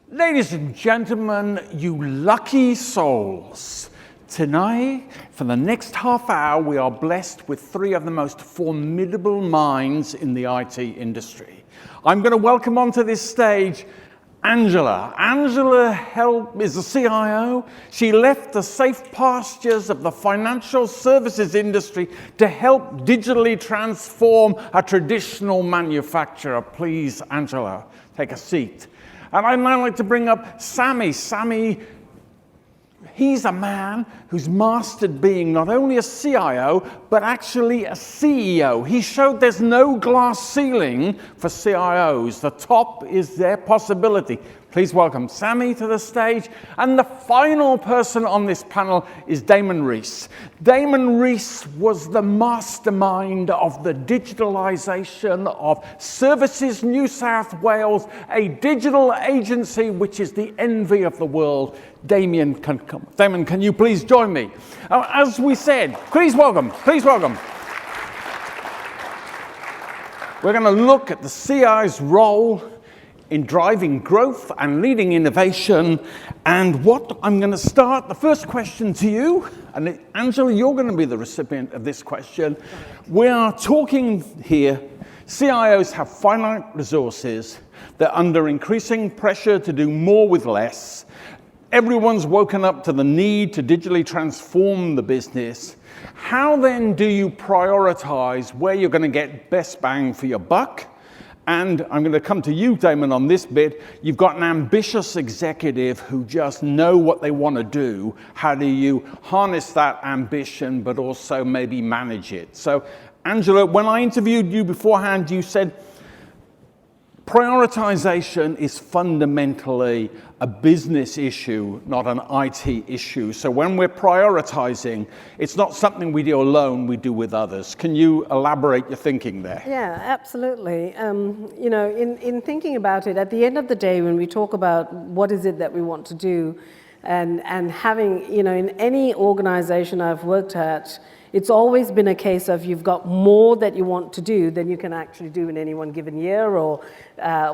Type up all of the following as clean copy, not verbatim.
Ladies and gentlemen, you lucky souls. Tonight, for the next half hour, we are blessed with three of the most formidable minds in the IT industry. I'm going to welcome onto this stage Angela. Angela is a CIO. She left the safe pastures of the financial services industry to help digitally transform a traditional manufacturer. Please, Angela, take a seat. And I'd now like to bring up Sammy. Sammy, he's a man who's mastered being not only a CIO, but actually a CEO. He showed there's no glass ceiling for CIOs. The top is their possibility. Please welcome Sammy to the stage. And the final person on this panel is Damon Rees. Damon Rees was the mastermind of the digitalization of Services New South Wales, a digital agency which is the envy of the world. Damon, can you please join me? As we said, please welcome. We're going to look at the CIO's role in driving growth and leading innovation. And what I'm going to start, the first question to you, and Angela, you're going to be the recipient of this question. We are talking here, CIOs have finite resources. They're under increasing pressure to do more with less. Everyone's woken up to the need to digitally transform the business. How then do you prioritize where you're going to get best bang for your buck? And I'm going to come to you, Damon, on this bit. You've got an ambitious executive who just know what they want to do. How do you harness that ambition, but also maybe manage it? So, Angela, when I interviewed you beforehand, you said prioritization is fundamentally a business issue, not an IT issue. So when we're prioritizing, it's not something we do alone, we do with others. Can you elaborate your thinking there? Yeah, absolutely. In thinking about it, at the end of the day, when we talk about what is it that we want to do, and having, in any organization I've worked at, it's always been a case of you've got more that you want to do than you can actually do in any one given year, or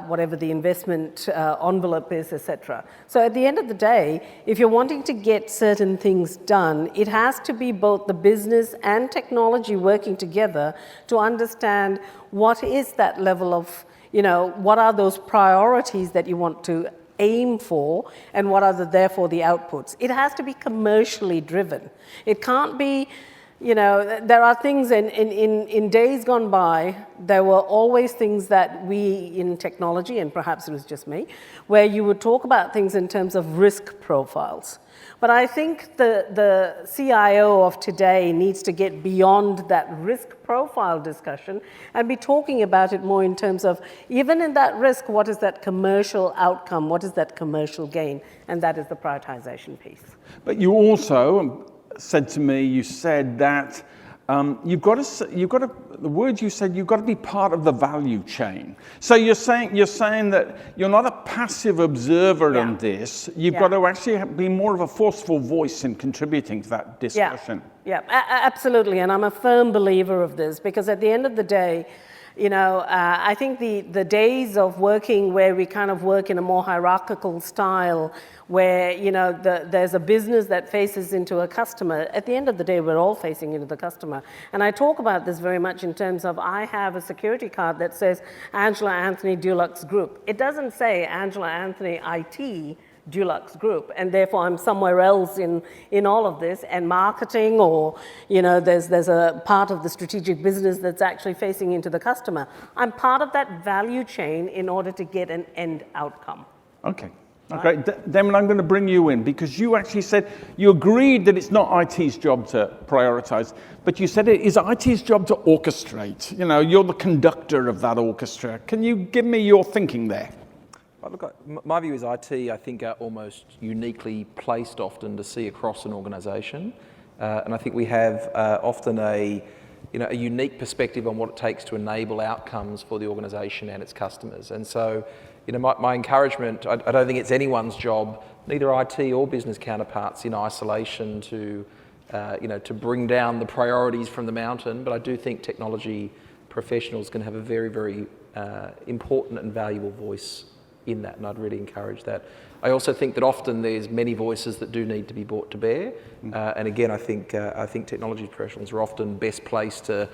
whatever the investment envelope is, etc. So at the end of the day, if you're wanting to get certain things done, it has to be both the business and technology working together to understand what is that level of, what are those priorities that you want to aim for, and what are therefore the outputs. It has to be commercially driven. It can't be, there are things in days gone by, there were always things that we in technology, and perhaps it was just me, where you would talk about things in terms of risk profiles. But I think the CIO of today needs to get beyond that risk profile discussion and be talking about it more in terms of, even in that risk, what is that commercial outcome? What is that commercial gain? And that is the prioritization piece. But you also said to me, you said that you've got to be part of the value chain. So you're saying that you're not a passive observer in this. You've got to actually be more of a forceful voice in contributing to that discussion. Yeah, absolutely. And I'm a firm believer of this, because at the end of the day, I think the days of working where we kind of work in a more hierarchical style, where, there's a business that faces into a customer, at the end of the day, we're all facing into the customer. And I talk about this very much in terms of, I have a security card that says Angela Anthony Dulux Group. It doesn't say Angela Anthony IT Dulux Group, and therefore I'm somewhere else in all of this, and marketing, or there's a part of the strategic business that's actually facing into the customer. I'm part of that value chain in order to get an end outcome. Okay. Okay, Damon, I'm going to bring you in, because you actually said you agreed that it's not IT's job to prioritize, but you said it is IT's job to orchestrate. You're the conductor of that orchestra. Can you give me your thinking there? Look, my view is IT, I think, are almost uniquely placed often to see across an organisation, and I think we have often a unique perspective on what it takes to enable outcomes for the organisation and its customers. And so, my encouragement, I don't think it's anyone's job, neither IT or business counterparts, in isolation to bring down the priorities from the mountain, but I do think technology professionals can have a very, very important and valuable voice in that, and I'd really encourage that. I also think that often there's many voices that do need to be brought to bear, and again, I think technology professionals are often best placed to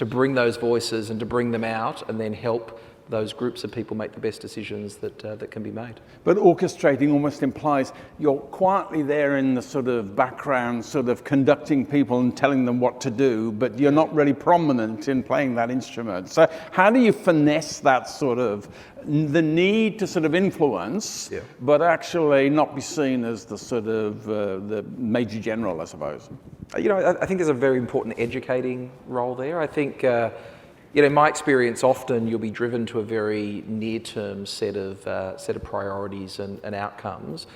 bring those voices and to bring them out, and then help those groups of people make the best decisions that can be made. But orchestrating almost implies you're quietly there in the sort of background, sort of conducting people and telling them what to do, but you're not really prominent in playing that instrument. So how do you finesse that sort of, the need to sort of influence, but actually not be seen as the sort of the major general, I suppose? You know, I think there's a very important educating role there. I think, you know, in my experience, often you'll be driven to a very near-term set of priorities and outcomes.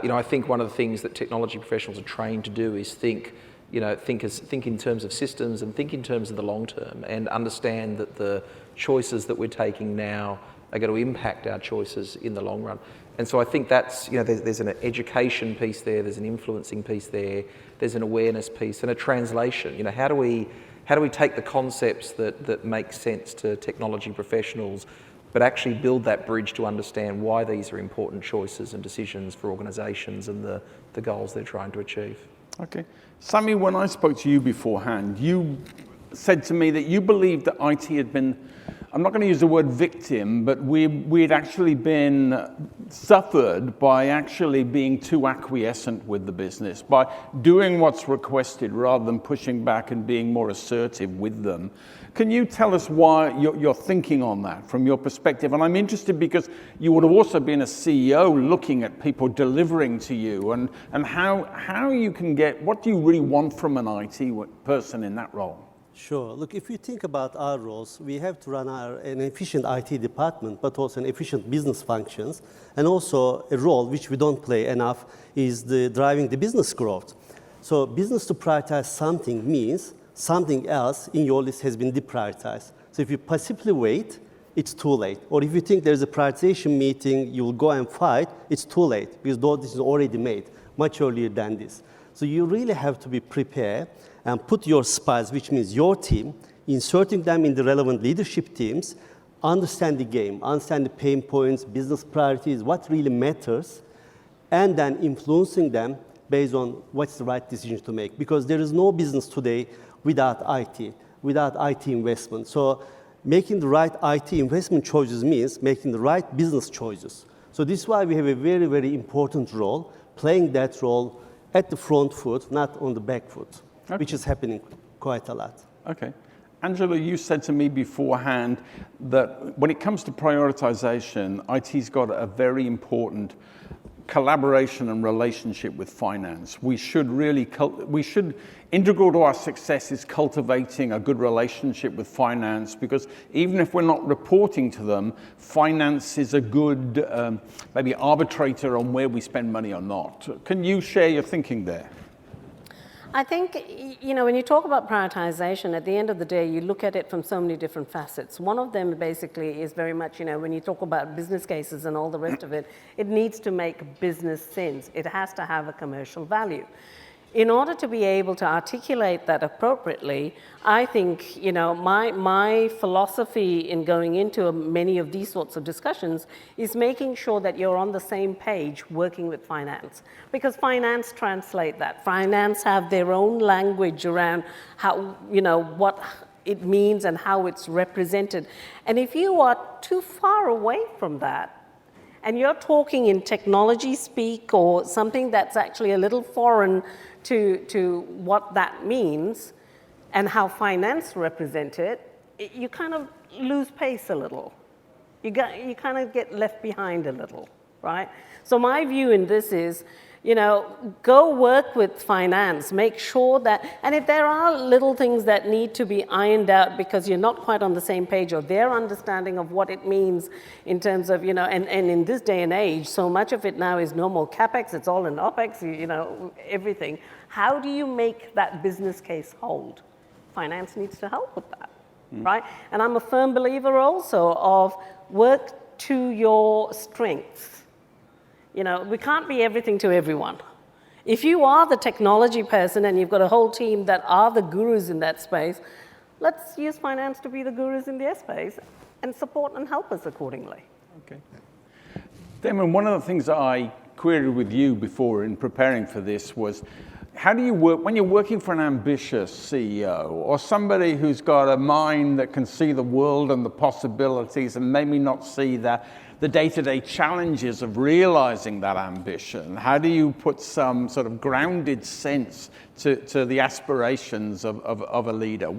You know, I think one of the things that technology professionals are trained to do is think in terms of systems and think in terms of the long term, and understand that the choices that we're taking now are going to impact our choices in the long run. And so I think that's, you know, there's an education piece there, there's an influencing piece there, there's an awareness piece, and a translation. You know, how do we take the concepts that make sense to technology professionals, but actually build that bridge to understand why these are important choices and decisions for organisations and the goals they're trying to achieve. Okay. Sammy, when I spoke to you beforehand, you said to me that you believed that IT had been, I'm not going to use the word victim, but we'd actually been suffered by actually being too acquiescent with the business, by doing what's requested rather than pushing back and being more assertive with them. Can you tell us why you're thinking on that from your perspective? And I'm interested because you would have also been a CEO looking at people delivering to you, and how you can get, what do you really want from an IT person in that role? Sure. Look, if you think about our roles, we have to run an efficient IT department, but also an efficient business functions, and also a role which we don't play enough is the driving the business growth. So business to prioritize something means something else in your list has been deprioritized. So if you passively wait, it's too late. Or if you think there's a prioritization meeting, you will go and fight, it's too late, because though this is already made much earlier than this. So you really have to be prepared and put your spies, which means your team, inserting them in the relevant leadership teams, understand the game, understand the pain points, business priorities, what really matters, and then influencing them based on what's the right decision to make. Because there is no business today without IT investment. So making the right IT investment choices means making the right business choices. So this is why we have a very, very important role, playing that role at the front foot, not on the back foot. Okay. Which is happening quite a lot. Okay. Angela, you said to me beforehand that when it comes to prioritization, IT's got a very important collaboration and relationship with finance. We should integral to our success is cultivating a good relationship with finance, because even if we're not reporting to them, finance is a good maybe arbitrator on where we spend money or not. Can you share your thinking there? I think, you know, when you talk about prioritization, at the end of the day, you look at it from so many different facets. One of them basically is very much, you know, when you talk about business cases and all the rest of it, it needs to make business sense. It has to have a commercial value. In order to be able to articulate that appropriately, I think, you know, my philosophy in going into many of these sorts of discussions is making sure that you're on the same page working with finance. Because finance translate that. Finance have their own language around how, you know, what it means and how it's represented. And if you are too far away from that, and you're talking in technology speak or something that's actually a little foreign to what that means and how finance represent it, you kind of lose pace a little. You kind of get left behind a little, right? So my view in this is, you know, go work with finance, make sure that, and if there are little things that need to be ironed out because you're not quite on the same page or their understanding of what it means in terms of, you know, and in this day and age, so much of it now is no more CapEx, it's all in OpEx, you know, everything. How do you make that business case hold? Finance needs to help with that, right? And I'm a firm believer also of work to your strengths. You know, we can't be everything to everyone. If you are the technology person and you've got a whole team that are the gurus in that space, let's use finance to be the gurus in their space and support and help us accordingly. Okay. Damon, one of the things that I queried with you before in preparing for this was, how do you work, when you're working for an ambitious CEO or somebody who's got a mind that can see the world and the possibilities and maybe not see the day-to-day challenges of realizing that ambition? How do you put some sort of grounded sense to the aspirations of a leader?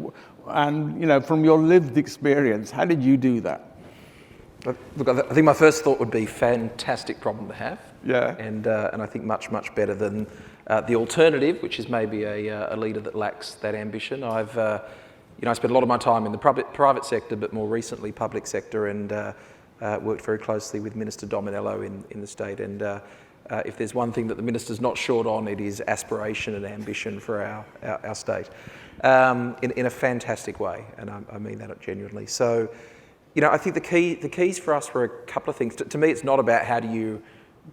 And, you know, from your lived experience, how did you do that? Look, I think my first thought would be fantastic problem to have. Yeah. And I think much, much better than the alternative, which is maybe a leader that lacks that ambition. I've, I spent a lot of my time in the private sector, but more recently public sector, and worked very closely with Minister Dominello in the state. And if there's one thing that the minister's not short on, it is aspiration and ambition for our state, in a fantastic way, and I mean that genuinely. So, you know, I think the keys for us were a couple of things. To me, it's not about how do you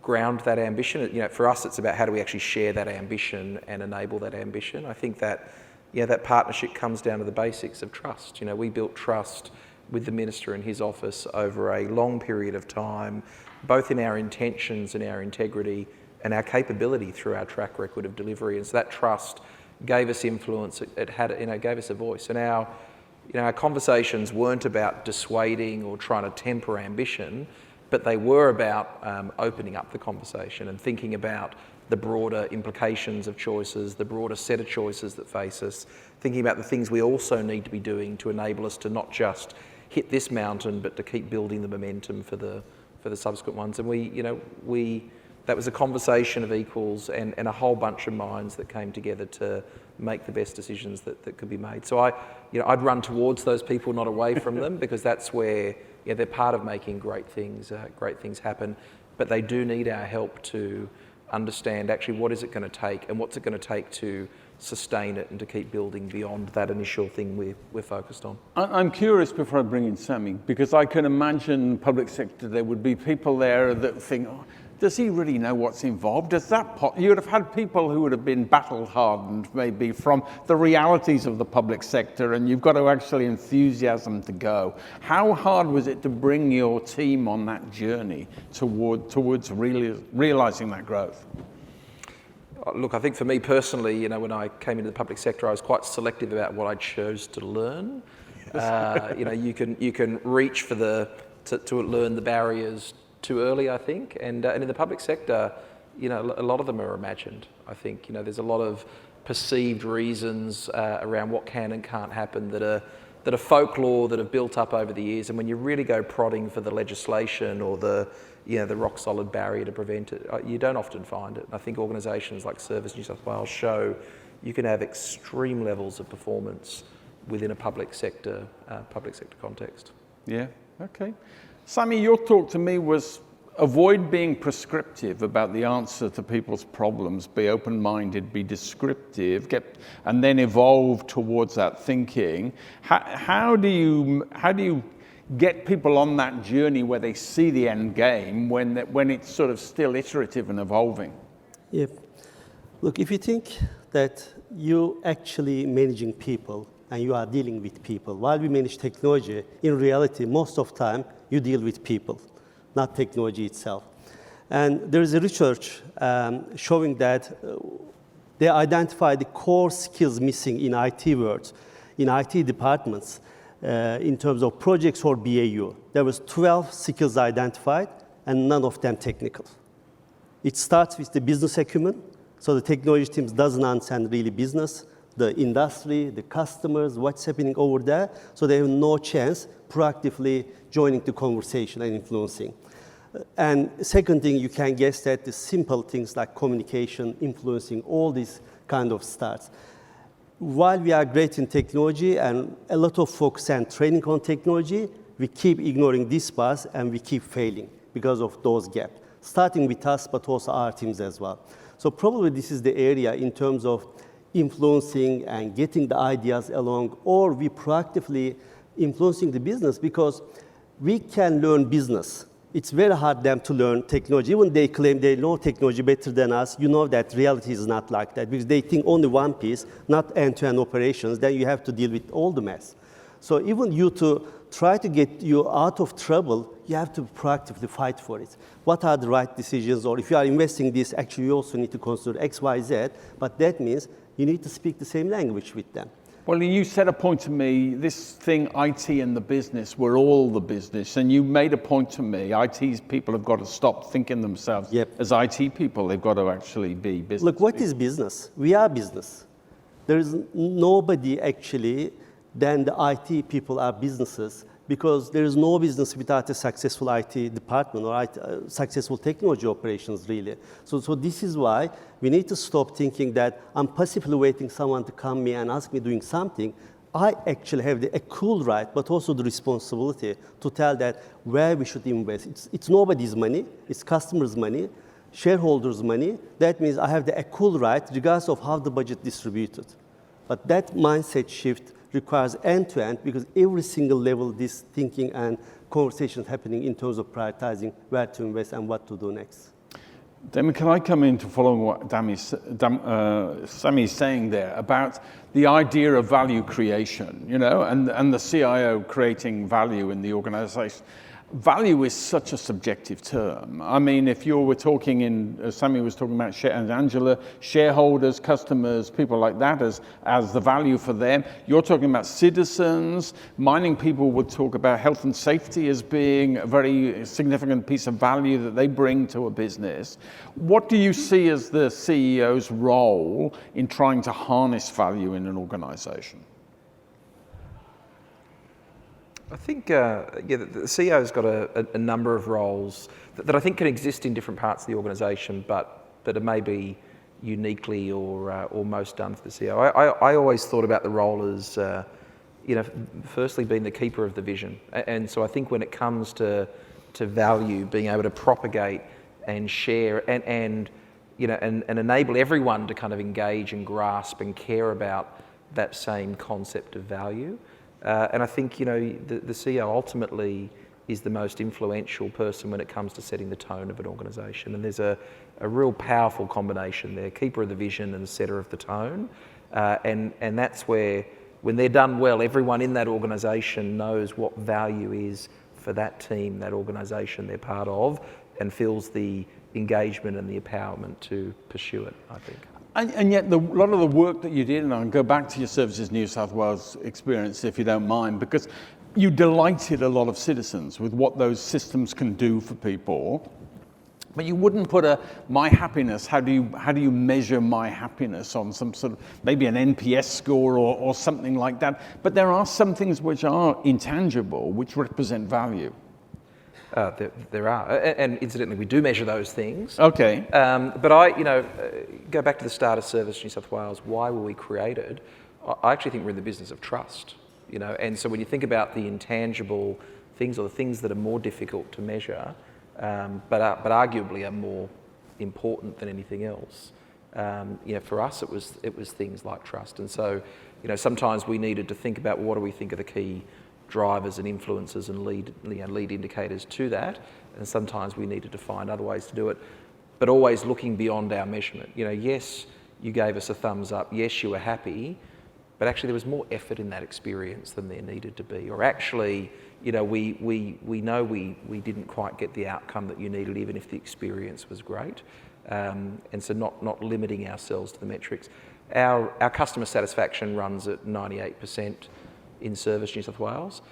ground that ambition. You know, for us, it's about how do we actually share that ambition and enable that ambition. I think that, that partnership comes down to the basics of trust. You know, we built trust with the minister and his office over a long period of time, both in our intentions and our integrity and our capability through our track record of delivery. And so that trust gave us influence. It had, gave us a voice. And our conversations weren't about dissuading or trying to temper ambition, but they were about opening up the conversation and thinking about the broader implications of choices, the broader set of choices that face us, thinking about the things we also need to be doing to enable us to not just hit this mountain, but to keep building the momentum for the subsequent ones. And that was a conversation of equals and a whole bunch of minds that came together to make the best decisions that could be made. So I'd run towards those people, not away from them, because that's where they're part of making great things happen. But they do need our help to understand actually what is it going to take and what's it going to take to sustain it and to keep building beyond that initial thing we're focused on. I'm curious before I bring in Sammy, because I can imagine public sector, there would be people there that think, oh, does he really know what's involved? You would have had people who would have been battle-hardened maybe from the realities of the public sector, and you've got to actually enthusiasm to go. How hard was it to bring your team on that journey towards really realizing that growth? Look, I think for me personally, when I came into the public sector, I was quite selective about what I chose to learn. You can reach to learn the barriers too early, I think, and in the public sector, a lot of them are imagined. I think there's a lot of perceived reasons around what can and can't happen that are folklore that have built up over the years. And when you really go prodding for the legislation or the rock solid barrier to prevent it, you don't often find it. And I think organisations like Service New South Wales show you can have extreme levels of performance within a public sector context. Yeah. Okay. Sammy, your talk to me was avoid being prescriptive about the answer to people's problems, be open-minded, be descriptive, and then evolve towards that thinking. How do you get people on that journey where they see the end game when it's sort of still iterative and evolving? Yeah. Look, if you think that you actually managing people and you are dealing with people, while we manage technology, in reality, most of the time, you deal with people, not technology itself. And there is a research showing that they identify the core skills missing in IT world, in IT departments, in terms of projects or BAU. There was 12 skills identified, and none of them technical. It starts with the business acumen, so the technology teams doesn't understand really business, the industry, the customers, what's happening over there, so they have no chance proactively joining the conversation and influencing. And second thing, you can guess that the simple things like communication, influencing, all these kind of starts. While we are great in technology and a lot of focus and training on technology, we keep ignoring these parts and we keep failing because of those gaps, starting with us, but also our teams as well. So probably this is the area in terms of influencing and getting the ideas along, or we proactively influencing the business, because we can learn business. It's very hard them to learn technology. Even they claim they know technology better than us, that reality is not like that, because they think only one piece, not end-to-end operations, then you have to deal with all the mess. So even you to try to get you out of trouble, you have to proactively fight for it. What are the right decisions? Or if you are investing this, actually you also need to consider X, Y, Z. But that means you need to speak the same language with them. Well, you said a point to me, this thing, IT and the business, we're all the business. And you made a point to me, IT people have got to stop thinking themselves as IT people. They've got to actually be business. Look, what is business? We are business. There is nobody actually than the IT people are businesses, because there is no business without a successful IT department or successful technology operations, really. So this is why we need to stop thinking that I'm passively waiting someone to come me and ask me doing something. I actually have a cool right, but also the responsibility to tell that where we should invest. It's nobody's money, it's customers' money, shareholders' money. That means I have a cool right, regardless of how the budget distributed. But that mindset shift requires end-to-end, because every single level this thinking and conversations happening in terms of prioritizing where to invest and what to do next. Demi, can I come in to following what Sami is saying there about the idea of value creation, you know, and the CIO creating value in the organization? Value is such a subjective term. I mean, if you were talking Sami was talking about, and Angela, shareholders, customers, people like that as the value for them. You're talking about citizens. Mining people would talk about health and safety as being a very significant piece of value that they bring to a business. What do you see as the CEO's role in trying to harness value in an organization? I think the CEO's got a number of roles that I think can exist in different parts of the organisation, but it may be uniquely or most done for the CEO. I always thought about the role as, firstly being the keeper of the vision, and so I think when it comes to value, being able to propagate and share and enable everyone to kind of engage and grasp and care about that same concept of value. And I think, the CEO ultimately is the most influential person when it comes to setting the tone of an organisation. And there's a real powerful combination there, keeper of the vision and setter of the tone. And that's where, when they're done well, everyone in that organisation knows what value is for that team, that organisation they're part of, and feels the engagement and the empowerment to pursue it, I think. And yet, a lot of the work that you did, and I'll go back to your Services New South Wales experience, if you don't mind, because you delighted a lot of citizens with what those systems can do for people. But you wouldn't put my happiness, how do you measure my happiness on some sort of, maybe an NPS score or something like that. But there are some things which are intangible, which represent value. There are, and incidentally, we do measure those things. Okay. But I, go back to the start of Service New South Wales. Why were we created? I actually think we're in the business of trust. And so when you think about the intangible things, or the things that are more difficult to measure, but arguably are more important than anything else, for us it was things like trust. And so, sometimes we needed to think about, what do we think are the key drivers and influences and lead indicators to that, and sometimes we needed to find other ways to do it, but always looking beyond our measurement. Yes, you gave us a thumbs up, yes, you were happy, but actually there was more effort in that experience than there needed to be, or actually, we know we didn't quite get the outcome that you needed, even if the experience was great, and so not limiting ourselves to the metrics. Our customer satisfaction runs at 98%. In Service New South Wales,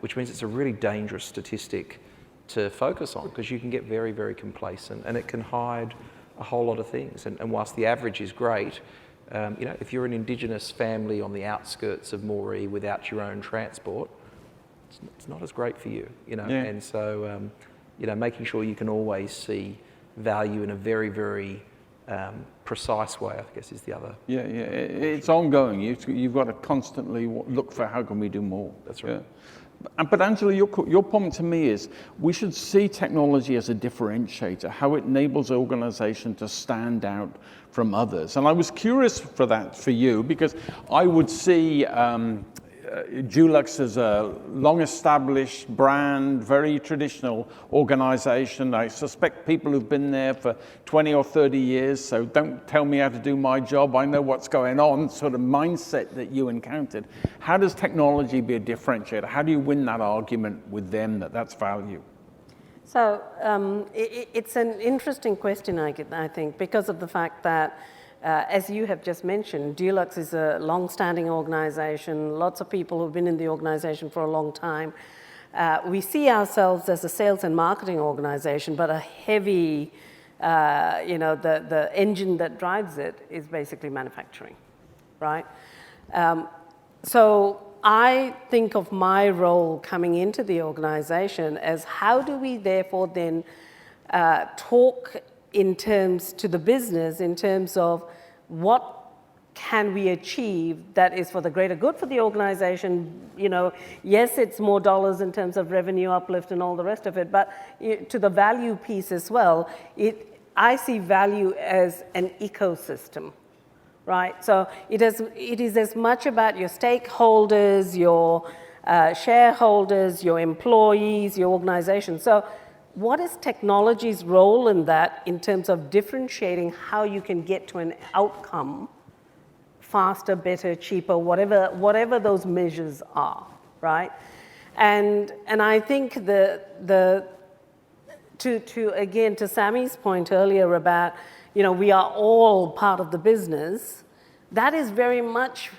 which means it's a really dangerous statistic to focus on, because you can get very, very complacent, and it can hide a whole lot of things. And whilst the average is great, if you're an Indigenous family on the outskirts of Moree without your own transport, it's not as great for you, Yeah. And so, making sure you can always see value in a very, very precise way, I guess, is the other. Yeah, it's ongoing. You've got to constantly look for how can we do more. That's right. Yeah. But Angela, your point to me is we should see technology as a differentiator, how it enables an organization to stand out from others. And I was curious for you, because I would see Dulux is a long-established brand, very traditional organization. I suspect people who've been there for 20 or 30 years, so don't tell me how to do my job, I know what's going on, sort of mindset that you encountered. How does technology be a differentiator? How do you win that argument with them that that's value? So it's an interesting question, I think, because of the fact that, as you have just mentioned, Dulux is a long-standing organization. Lots of people who've been in the organization for a long time. We see ourselves as a sales and marketing organization, but a heavy, the engine that drives it is basically manufacturing, right? So I think of my role coming into the organization as how do we therefore then talk in terms to the business in terms of what can we achieve that is for the greater good for the organization. Yes, it's more dollars in terms of revenue uplift and all the rest of it, but to the value piece as well, I see value as an ecosystem. Right, so it is as much about your stakeholders, your shareholders, your employees, your organization. So what is technology's role in that in terms of differentiating how you can get to an outcome faster, better, cheaper, whatever those measures are, right? And I think to Sammy's point earlier about, we are all part of the business. That is very much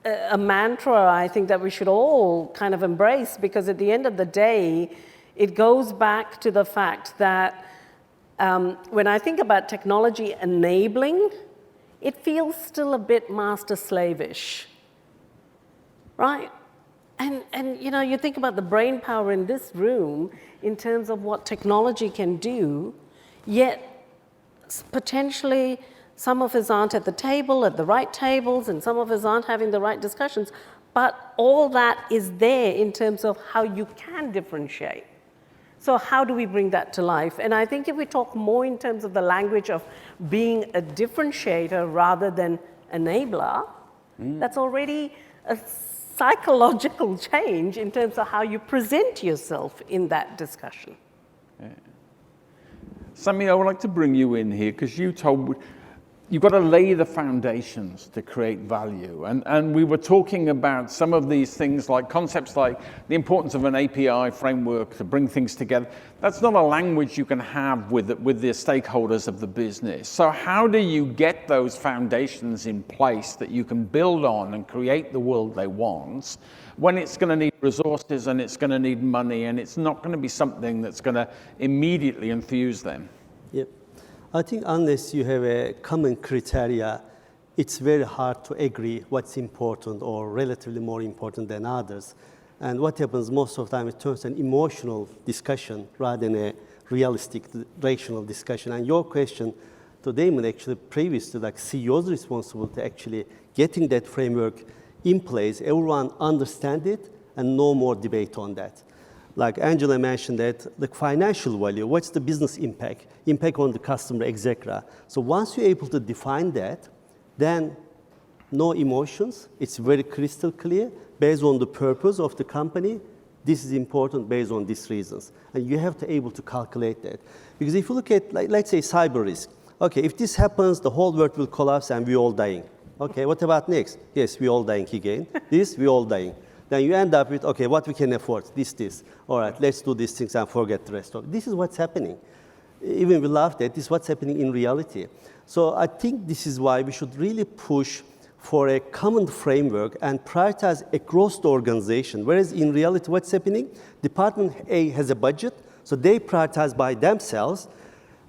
a mantra, I think, that we should all kind of embrace, because at the end of the day, it goes back to the fact that when I think about technology enabling, it feels still a bit master-slavish, right? And you think about the brain power in this room in terms of what technology can do, yet potentially some of us aren't at the table, at the right tables, and some of us aren't having the right discussions, but all that is there in terms of how you can differentiate. So how do we bring that to life? And I think if we talk more in terms of the language of being a differentiator rather than enabler, that's already a psychological change in terms of how you present yourself in that discussion. Yeah. Sammy, I would like to bring you in here because you've got to lay the foundations to create value. And we were talking about some of these things, like concepts like the importance of an API framework to bring things together. That's not a language you can have with the stakeholders of the business. So how do you get those foundations in place that you can build on and create the world they want when it's going to need resources and it's going to need money and it's not going to be something that's going to immediately enthuse them? Yep. I think unless you have a common criteria, it's very hard to agree what's important or relatively more important than others. And what happens most of the time, it turns an emotional discussion rather than a realistic, rational discussion. And your question to Damon, actually, previous to like CEO's responsibility, actually getting that framework in place, everyone understand it, and no more debate on that. Like Angela mentioned that the financial value, what's the business impact on the customer, etc. So once you're able to define that, then no emotions. It's very crystal clear based on the purpose of the company. This is important based on these reasons. And you have to be able to calculate that. Because if you look at, like, let's say, cyber risk. Okay, if this happens, the whole world will collapse and we're all dying. Okay, what about next? Yes, we're all dying again. This, we're all dying. Then you end up with, okay, what we can afford, this. All right, let's do these things and forget the rest of it. This is what's happening. Even we laughed at, this is what's happening in reality. So I think this is why we should really push for a common framework and prioritize across the organization. Whereas in reality, what's happening? Department A has a budget, so they prioritize by themselves.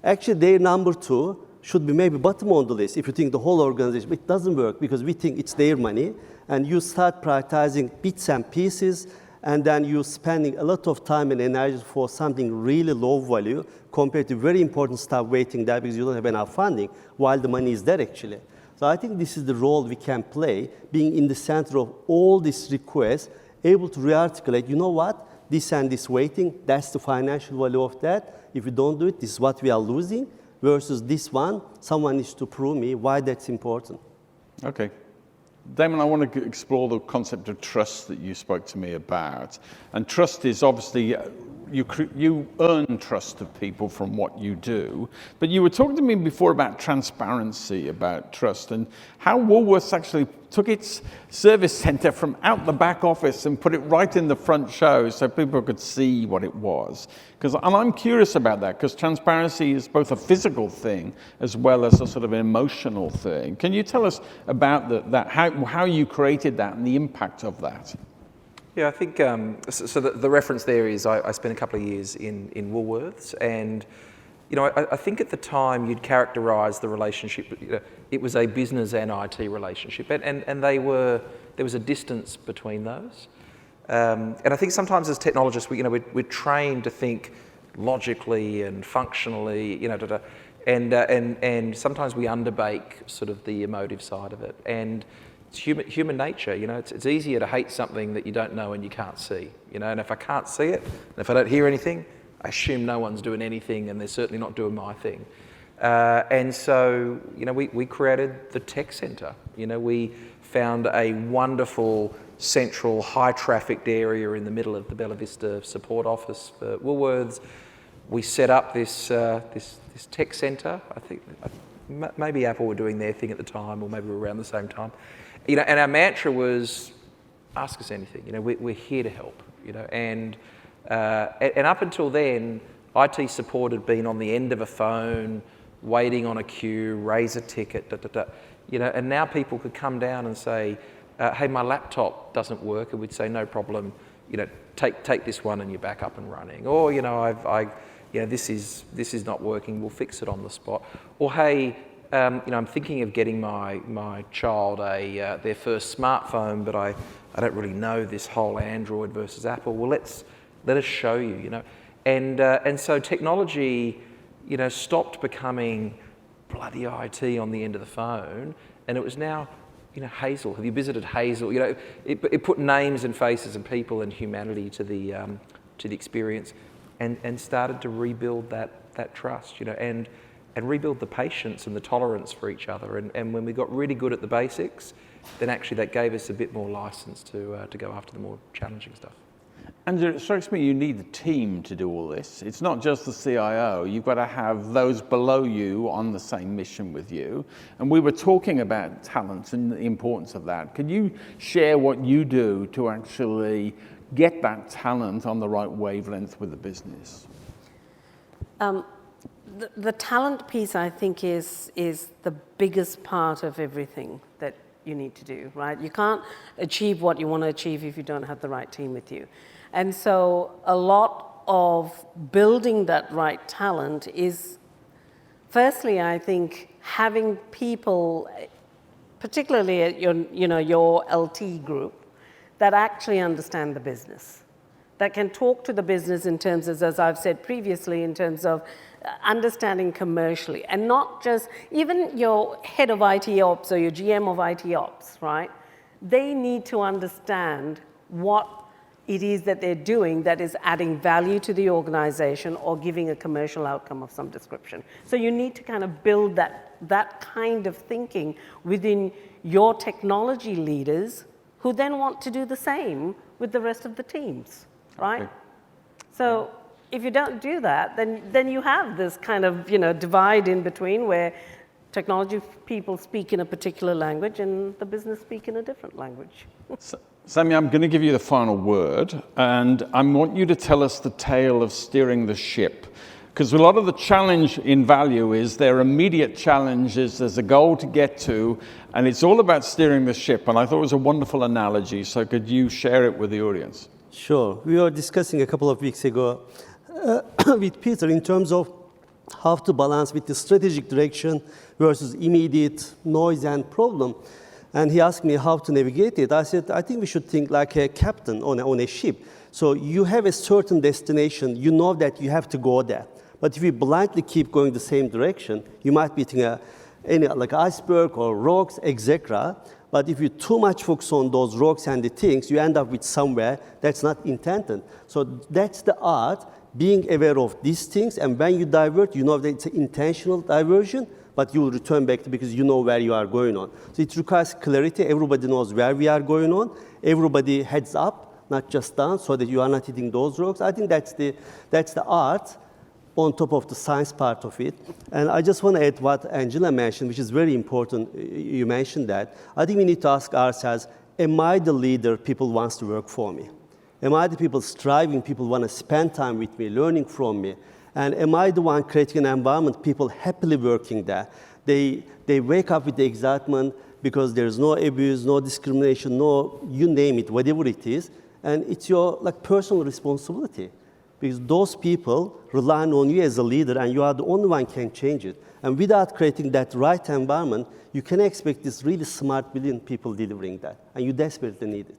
Actually, their number 2 should be maybe bottom on the list if you think the whole organization. But it doesn't work because we think it's their money. And you start prioritizing bits and pieces, and then you're spending a lot of time and energy for something really low value compared to very important stuff waiting there because you don't have enough funding while the money is there actually. So I think this is the role we can play, being in the center of all these requests, able to re-articulate, you know what, this and this waiting, that's the financial value of that. If we don't do it, this is what we are losing, versus this one, someone needs to prove me why that's important. Okay. Damon, I want to explore the concept of trust that you spoke to me about. And trust is obviously, you earn trust of people from what you do. But you were talking to me before about transparency, about trust, and how Woolworths actually took its service center from out the back office and put it right in the front show so people could see what it was. And I'm curious about that, because transparency is both a physical thing as well as a sort of an emotional thing. Can you tell us about how you created that and the impact of that? Yeah, I think, so the reference there is I spent a couple of years in Woolworths, and I think at the time you'd characterise the relationship, it was a business and IT relationship, and there was a distance between those. And I think sometimes as technologists, we're trained to think logically and functionally, and sometimes we underbake sort of the emotive side of it. And it's human nature, it's easier to hate something that you don't know and you can't see, and if I can't see it, and if I don't hear anything, I assume no one's doing anything and they're certainly not doing my thing. And so, we created the tech centre. We found a wonderful central high trafficked area in the middle of the Bella Vista support office for Woolworths. We set up this tech centre. I think maybe Apple were doing their thing at the time, or maybe we were around the same time. And our mantra was, ask us anything. We're here to help. And up until then, IT support had been on the end of a phone, waiting on a queue, raise a ticket, and now people could come down and say, hey, my laptop doesn't work, and we'd say, no problem, take this one and you're back up and running. Or, this is not working, we'll fix it on the spot. Or, hey, I'm thinking of getting my child their first smartphone, but I don't really know this whole Android versus Apple. Well, let us show you, And so technology, stopped becoming bloody IT on the end of the phone, and it was now, Hazel. Have you visited Hazel? It put names and faces and people and humanity to the experience, and started to rebuild that trust, and rebuild the patience and the tolerance for each other. And when we got really good at the basics, then actually that gave us a bit more license to go after the more challenging stuff. And it strikes me you need a team to do all this. It's not just the CIO. You've got to have those below you on the same mission with you. And we were talking about talent and the importance of that. Can you share what you do to actually get that talent on the right wavelength with the business? The talent piece, I think, is the biggest part of everything that you need to do, right? You can't achieve what you want to achieve if you don't have the right team with you. And so a lot of building that right talent is, firstly, I think, having people, particularly at your LT group, that actually understand the business, that can talk to the business in terms of, as I've said previously, in terms of understanding commercially, and not just, even your head of IT ops or your GM of IT ops, right? They need to understand what it is that they're doing that is adding value to the organization or giving a commercial outcome of some description. So you need to kind of build that kind of thinking within your technology leaders, who then want to do the same with the rest of the teams, right? Okay. So if you don't do that, then you have this kind of divide in between, where technology people speak in a particular language and the business speak in a different language. Sammy, I'm going to give you the final word, and I want you to tell us the tale of steering the ship. Because a lot of the challenge in value is their immediate challenge is there's a goal to get to, and it's all about steering the ship. And I thought it was a wonderful analogy, so could you share it with the audience? Sure. We were discussing a couple of weeks ago with Peter in terms of how to balance with the strategic direction versus immediate noise and problem. And he asked me how to navigate it. I said, I think we should think like a captain on a ship. So you have a certain destination, you know that you have to go there. But if you blindly keep going the same direction, you might be hitting like iceberg or rocks, etc. But if you too much focus on those rocks and the things, you end up with somewhere that's not intended. So that's the art, being aware of these things. And when you divert, you know that it's an intentional diversion, but you will return back because you know where you are going on. So it requires clarity. Everybody knows where we are going on. Everybody heads up not just down, so that you are not hitting those rocks. I think that's the art on top of the science part of it. And I just want to add what Angela mentioned, which is very important. You mentioned that. I think we need to ask ourselves, am I the leader people want to work for me? Am I the people striving, people want to spend time with me, learning from me? And am I the one creating an environment, people happily working there? They wake up with the excitement because there's no abuse, no discrimination, no, you name it, whatever it is. And it's your personal responsibility. Because those people rely on you as a leader, and you are the only one can change it. And without creating that right environment, you can expect this really smart, brilliant people delivering that. And you desperately need it.